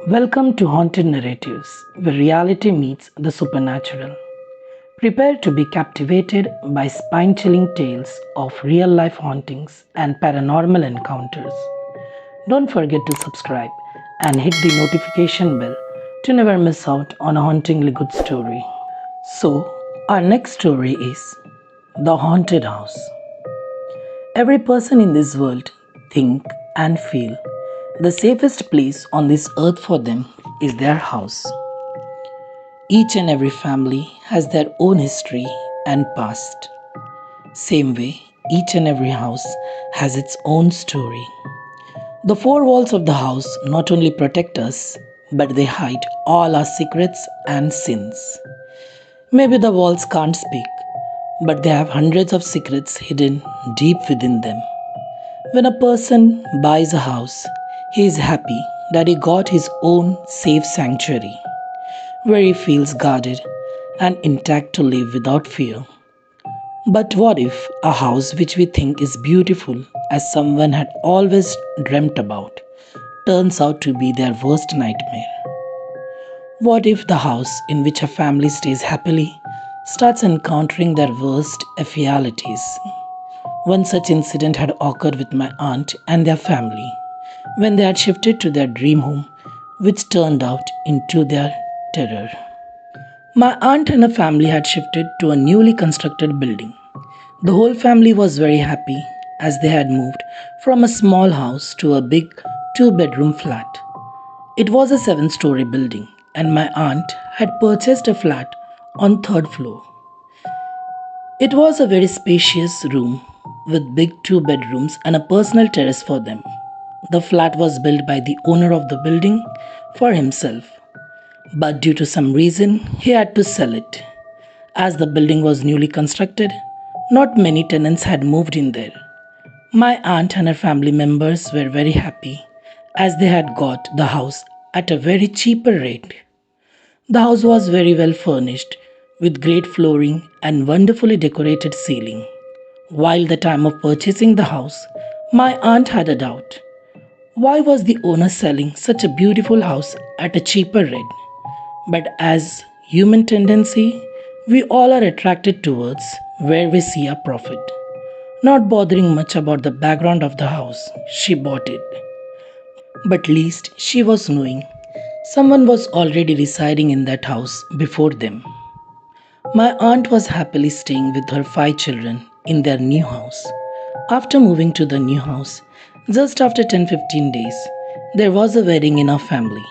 Welcome to Haunted Narratives, where reality meets the supernatural. Prepare to be captivated by spine chilling tales of real life hauntings and paranormal encounters. Don't forget to subscribe and hit the notification bell to never miss out on a hauntingly good story. So, our next story is The Haunted House. Every person in this world think and feel the safest place on this earth for them is their house. Each and every family has their own history and past. Same way, each and every house has its own story. The four walls of the house not only protect us, but they hide all our secrets and sins. Maybe the walls can't speak, but they have hundreds of secrets hidden deep within them. When a person buys a house, he is happy that he got his own safe sanctuary, where he feels guarded and intact to live without fear. But what if a house which we think is beautiful, as someone had always dreamt about, turns out to be their worst nightmare? What if the house in which a family stays happily starts encountering their worst fatalities? One such incident had occurred with my aunt and their family when they had shifted to their dream home, which turned out into their terror. My aunt and her family had shifted to a newly constructed building. The whole family was very happy as they had moved from a small house to a big two-bedroom flat. It was a seven-story building, and my aunt had purchased a flat on third floor. It was a very spacious room with big two bedrooms and a personal terrace for them. The flat was built by the owner of the building for himself, but due to some reason, he had to sell it. As the building was newly constructed, not many tenants had moved in there. My aunt and her family members were very happy as they had got the house at a very cheaper rate. The house was very well furnished with great flooring and wonderfully decorated ceiling. While the time of purchasing the house, my aunt had a doubt. Why was the owner selling such a beautiful house at a cheaper rate? But as human tendency, we all are attracted towards where we see a profit. Not bothering much about the background of the house, she bought it. But least she was knowing someone was already residing in that house before them. My aunt was happily staying with her five children in their new house. After moving to the new house, just after 10-15 days, there was a wedding in our family.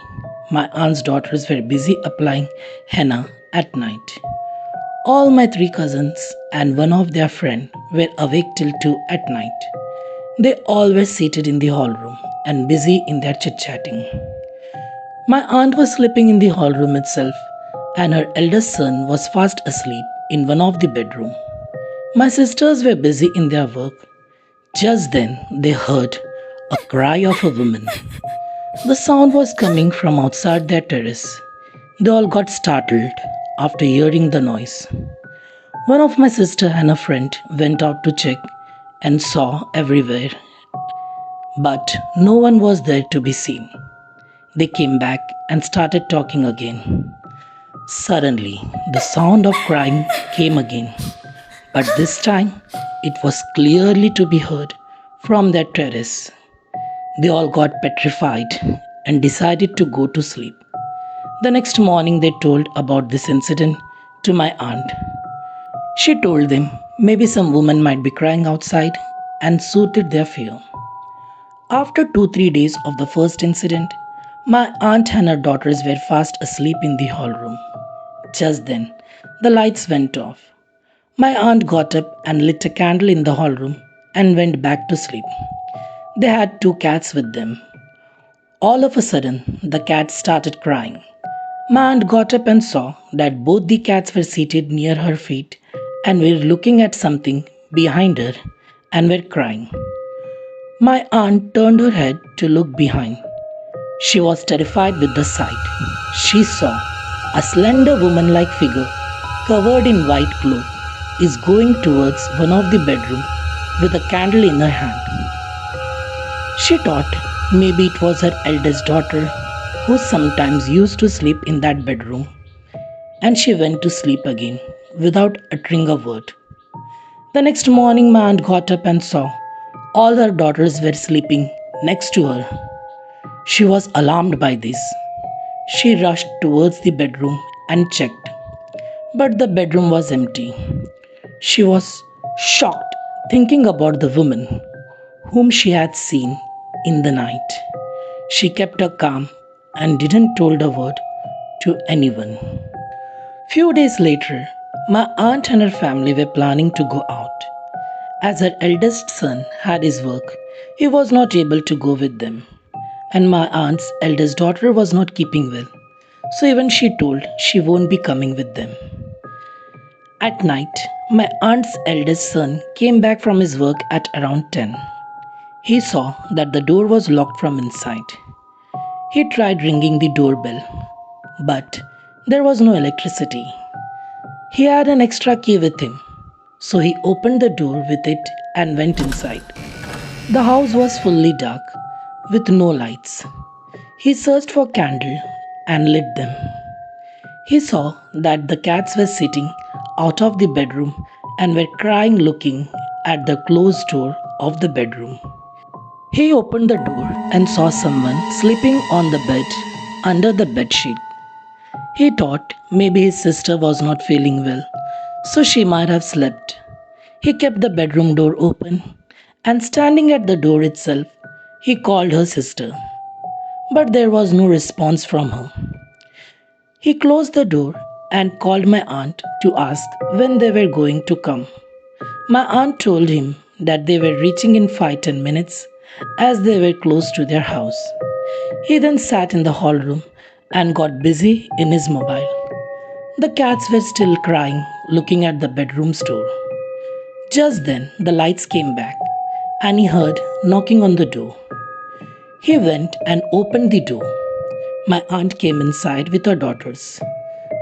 My aunt's daughters were busy applying henna at night. All my three cousins and one of their friends were awake till 2 at night. They all were seated in the hall room and busy in their chit-chatting. My aunt was sleeping in the hall room itself, and her eldest son was fast asleep in one of the bedrooms. My sisters were busy in their work. Just then they heard a cry of a woman. The sound was coming from outside their terrace. They all got startled after hearing the noise. One of my sister and a friend went out to check and saw everywhere, but no one was there to be seen. They came back and started talking again. Suddenly, the sound of crying came again, but this time it was clearly to be heard from their terrace. They all got petrified and decided to go to sleep. The next morning, they told about this incident to my aunt. She told them maybe some woman might be crying outside and soothed their fear. After 2-3 days of the first incident, my aunt and her daughters were fast asleep in the hall room. Just then, the lights went off. My aunt got up and lit a candle in the hall room and went back to sleep. They had two cats with them. All of a sudden, the cats started crying. My aunt got up and saw that both the cats were seated near her feet and were looking at something behind her and were crying. My aunt turned her head to look behind. She was terrified with the sight. She saw a slender woman-like figure covered in white cloth is going towards one of the bedrooms with a candle in her hand. She thought maybe it was her eldest daughter who sometimes used to sleep in that bedroom, and she went to sleep again without uttering a word. The next morning, my aunt got up and saw all her daughters were sleeping next to her. She was alarmed by this. She rushed towards the bedroom and checked, but the bedroom was empty. She was shocked, thinking about the woman whom she had seen in the night. She kept her calm and didn't told a word to anyone. Few days later, my aunt and her family were planning to go out. As her eldest son had his work, he was not able to go with them. And my aunt's eldest daughter was not keeping well, so even she told she won't be coming with them. At night, my aunt's eldest son came back from his work at around 10. He saw that the door was locked from inside. He tried ringing the doorbell, but there was no electricity. He had an extra key with him, so he opened the door with it and went inside. The house was fully dark, with no lights. He searched for candle and lit them. He saw that the cats were sitting out of the bedroom and were crying looking at the closed door of the bedroom. He opened the door and saw someone sleeping on the bed under the bedsheet. He thought maybe his sister was not feeling well, so she might have slept. He kept the bedroom door open and standing at the door itself, he called her sister. But there was no response from her. He closed the door and called my aunt to ask when they were going to come. My aunt told him that they were reaching in 5-10 minutes as they were close to their house. He then sat in the hall room and got busy in his mobile. The cats were still crying, looking at the bedroom's door. Just then the lights came back and he heard knocking on the door. He went and opened the door. My aunt came inside with her daughters.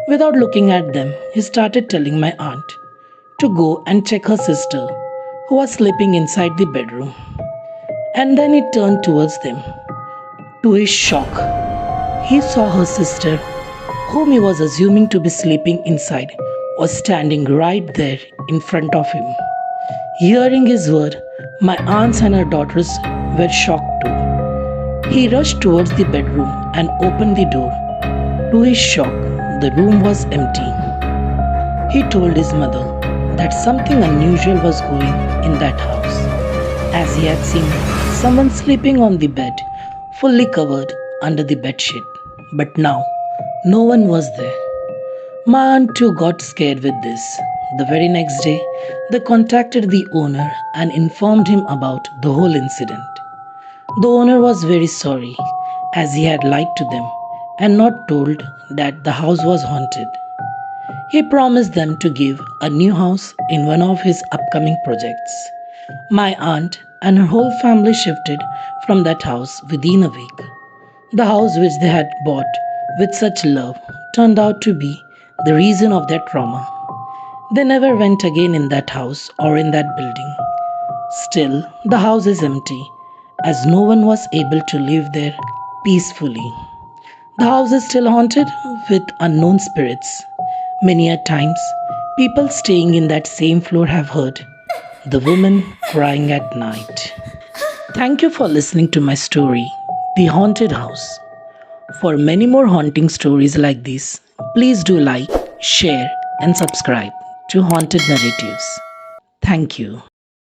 Without looking at them, he started telling my aunt to go and check her sister, who was sleeping inside the bedroom. And then he turned towards them. To his shock, he saw her sister, whom he was assuming to be sleeping inside, was standing right there in front of him. Hearing his word, my aunts and her daughters were shocked too. He rushed towards the bedroom and opened the door. To his shock, the room was empty. He told his mother that something unusual was going in that house, as he had seen someone sleeping on the bed, fully covered under the bedsheet. But now, no one was there. My aunt too got scared with this. The very next day, they contacted the owner and informed him about the whole incident. The owner was very sorry as he had lied to them and not told that the house was haunted. He promised them to give a new house in one of his upcoming projects. My aunt and her whole family shifted from that house within a week. The house which they had bought with such love turned out to be the reason of their trauma. They never went again in that house or in that building. Still, the house is empty as no one was able to live there peacefully. The house is still haunted with unknown spirits. Many a times, people staying in that same floor have heard the woman crying at night. Thank you for listening to my story, The Haunted House. For many more haunting stories like this, please do like, share, and subscribe to Haunted Narratives. Thank you.